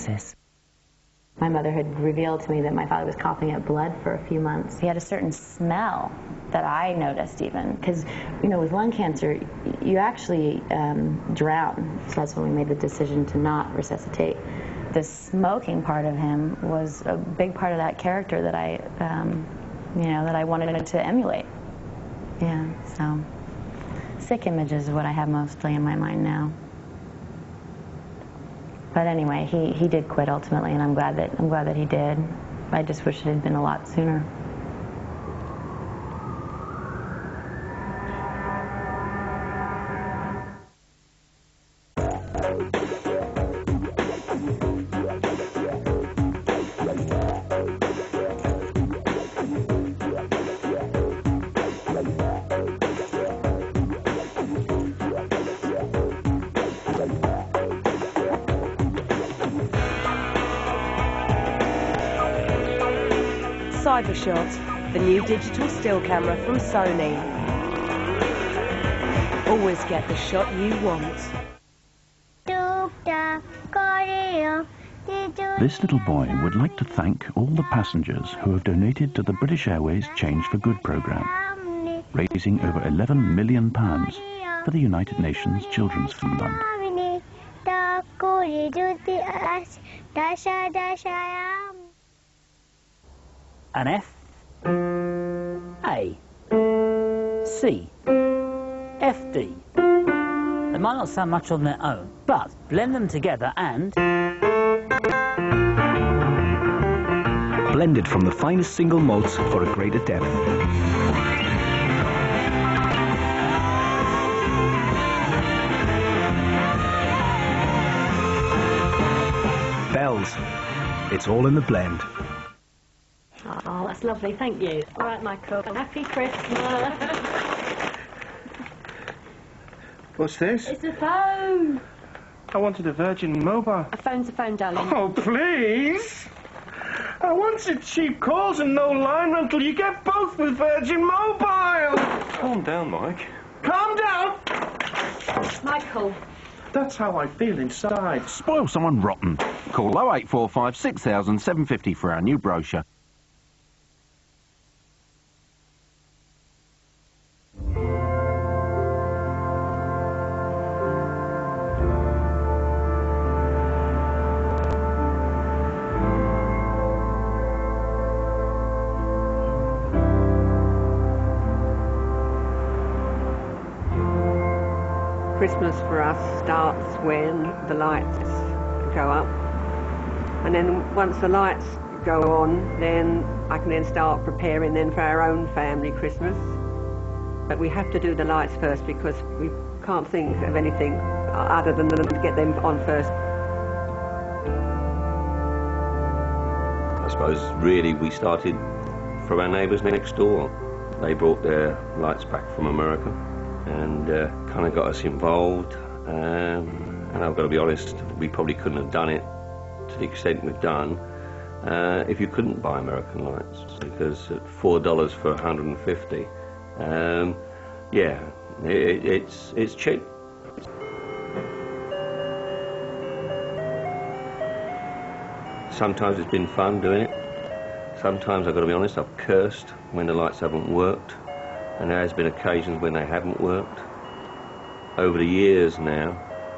diagnosis. My mother had revealed to me that my father was coughing up blood for a few months. He had a certain smell that I noticed even, because, you know, with lung cancer, you actually drown. So that's when we made the decision to not resuscitate. The smoking part of him was a big part of that character that I, you know, that I wanted to emulate. Yeah, so sick images is what I have mostly in my mind now. But anyway, he did quit ultimately, and I'm glad that he did. I just wish it had been a lot sooner. Cybershot, the new digital still camera from Sony. Always get the shot you want. This little boy would like to thank all the passengers who have donated to the British Airways Change for Good programme, raising over £11 million for the United Nations Children's Fund. An F, A, C, F, D. They might not sound much on their own, but blend them together and... Blended from the finest single malts for a greater depth. Bells. It's all in the blend. Oh, that's lovely, thank you. All right, Michael, happy Christmas. What's this? It's a phone. I wanted a Virgin Mobile. A phone's a phone, darling. Oh, please! I wanted cheap calls and no line until you get both with Virgin Mobile. Calm down, Mike. Calm down! Michael. That's how I feel inside. Spoil someone rotten. Call 0845 6000 750 for our new brochure. Christmas for us starts when the lights go up, and then once the lights go on, then I can then start preparing then for our own family Christmas. But we have to do the lights first because we can't think of anything other than to get them on first. I suppose really we started from our neighbours next door. They brought their lights back from America and kind of got us involved, and I've got to be honest, we probably couldn't have done it to the extent we've done if you couldn't buy American lights, because at $4 for 150, yeah, it's cheap. Sometimes it's been fun doing it. Sometimes I've got to be honest, I've cursed when the lights haven't worked. And there has been occasions when they haven't worked. Over the years now,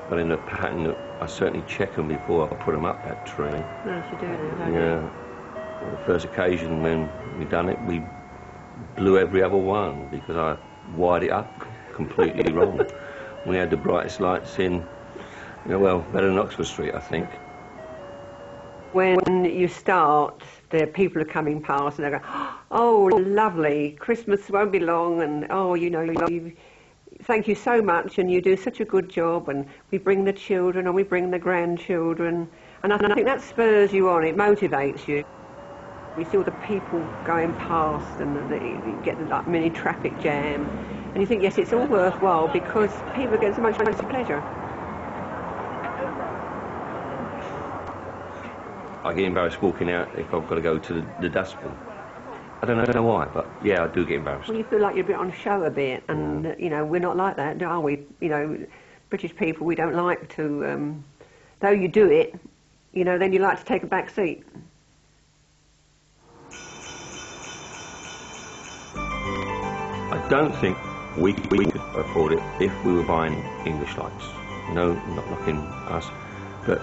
but in a pattern that I certainly check them before I put them up that tree. Yes, you do, don't you? Yeah. The first occasion when we done it, we blew every other one because I wired it up completely wrong. We had the brightest lights in, you know, well, better than Oxford Street, I think. When you start, the people are coming past and they go, oh, lovely, Christmas won't be long, and oh, you know, thank you so much, and you do such a good job, and we bring the children and we bring the grandchildren, and I think that spurs you on, it motivates you. We see all the people going past and you get the like, mini traffic jam, and you think, yes, it's all worthwhile because people get so much pleasure. I get embarrassed walking out if I've got to go to the dustbin. I don't know why, but yeah, I do get embarrassed. Well, you feel like you're a bit on show a bit, and you know, we're not like that, are we? You know, British people, we don't like to, though you do it, you know, then you like to take a back seat. I don't think we could afford it if we were buying English lights. No, not knocking us. But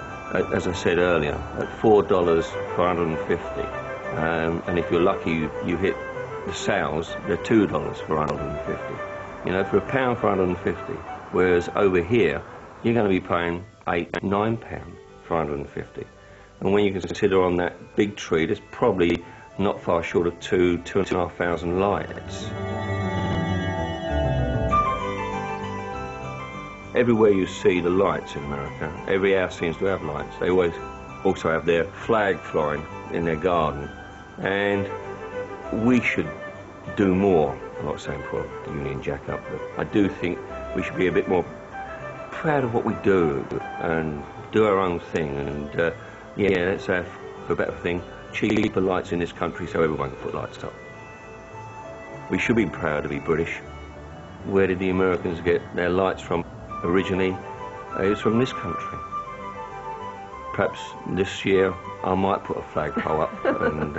as I said earlier, at $4 for 150, and if you're lucky you hit the sales, they're $2 for 150. You know, for £1 for 150, whereas over here, you're going to be paying £8, £9 for 150. And when you consider on that big tree, there's probably not far short of 2,500 lights. Everywhere you see the lights in America, every house seems to have lights. They always also have their flag flying in their garden. And we should do more. I'm not saying put the Union Jack up, but I do think we should be a bit more proud of what we do and do our own thing. And yeah, let's have, for a better thing, cheaper lights in this country so everyone can put lights up. We should be proud to be British. Where did the Americans get their lights from? Originally, it was from this country. Perhaps this year I might put a flagpole up and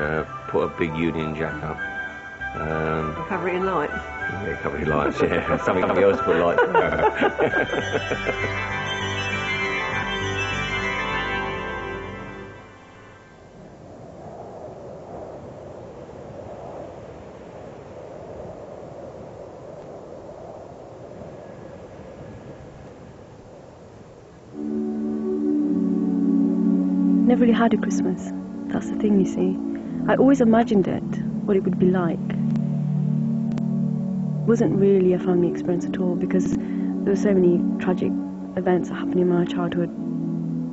put a big Union Jack up. Cover it in lights. Yeah, cover it in lights, yeah. Something else to put lights on. Never really had a Christmas. That's the thing, you see. I always imagined it, what it would be like. It wasn't really a family experience at all because there were so many tragic events that happened in my childhood.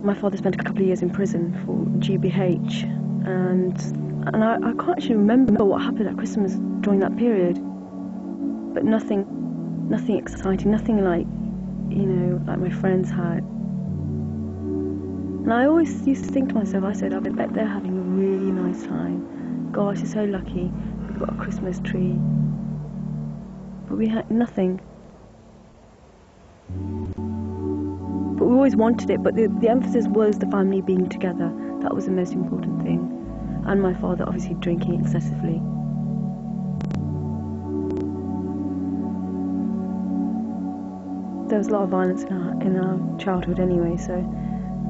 My father spent a couple of years in prison for GBH, and I can't actually remember what happened at Christmas during that period. But nothing exciting, nothing like, you know, like my friends had. And I always used to think to myself, I said, I bet they're having a really nice time. Gosh, you're so lucky, we've got a Christmas tree. But we had nothing. But we always wanted it, but the emphasis was the family being together. That was the most important thing. And my father obviously drinking excessively. There was a lot of violence in our childhood anyway, so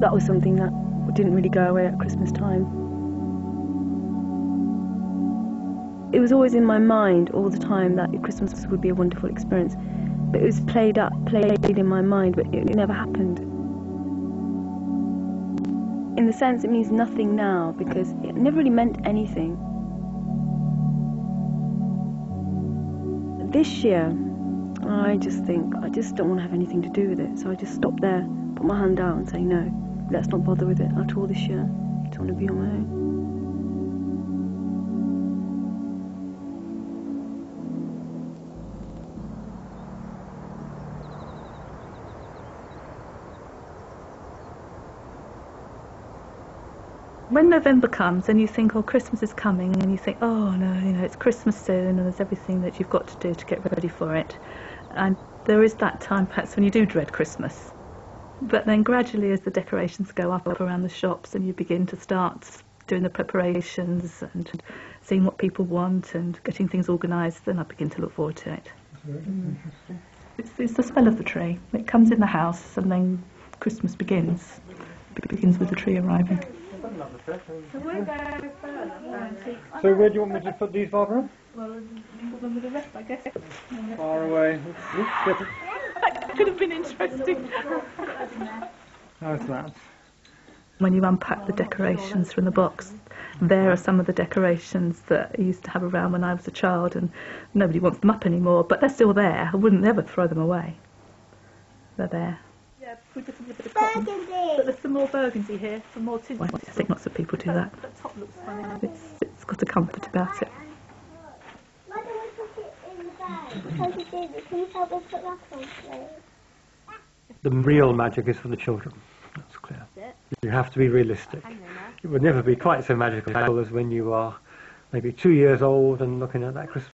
that was something that didn't really go away at Christmas time. It was always in my mind all the time that Christmas would be a wonderful experience. But it was played in my mind, but it never happened. In the sense, it means nothing now, because it never really meant anything. This year, I just think, I just don't want to have anything to do with it. So I just stopped there, put my hand out and say, no, let's not bother with it at all this year. I just want to be on my own. When November comes and you think, oh, Christmas is coming, and you think, oh no, you know, it's Christmas soon and there's everything that you've got to do to get ready for it. And there is that time perhaps when you do dread Christmas. But then gradually as the decorations go up around the shops and you begin to start doing the preparations and seeing what people want and getting things organised, then I begin to look forward to it. It's the smell of the tree. It comes in the house and then Christmas begins. It begins with the tree arriving. So where do you want me to put these, Barbara? Well, put them with the rest, I guess. Far away. That could have been interesting. How's that? When you unpack the decorations from the box, there are some of the decorations that I used to have around when I was a child, and nobody wants them up anymore, but they're still there. I wouldn't ever throw them away. They're there. Yeah, we put a bit of cotton. But there's some more burgundy here, some more tinsel. I think lots of people do that. The top looks funny. It's got a comfort about it. Why don't we put it in the bag? Because you did it. Can you help us put that on, please? The real magic is for the children. That's clear. You have to be realistic. It would never be quite so magical as when you are maybe 2 years old and looking at that Christmas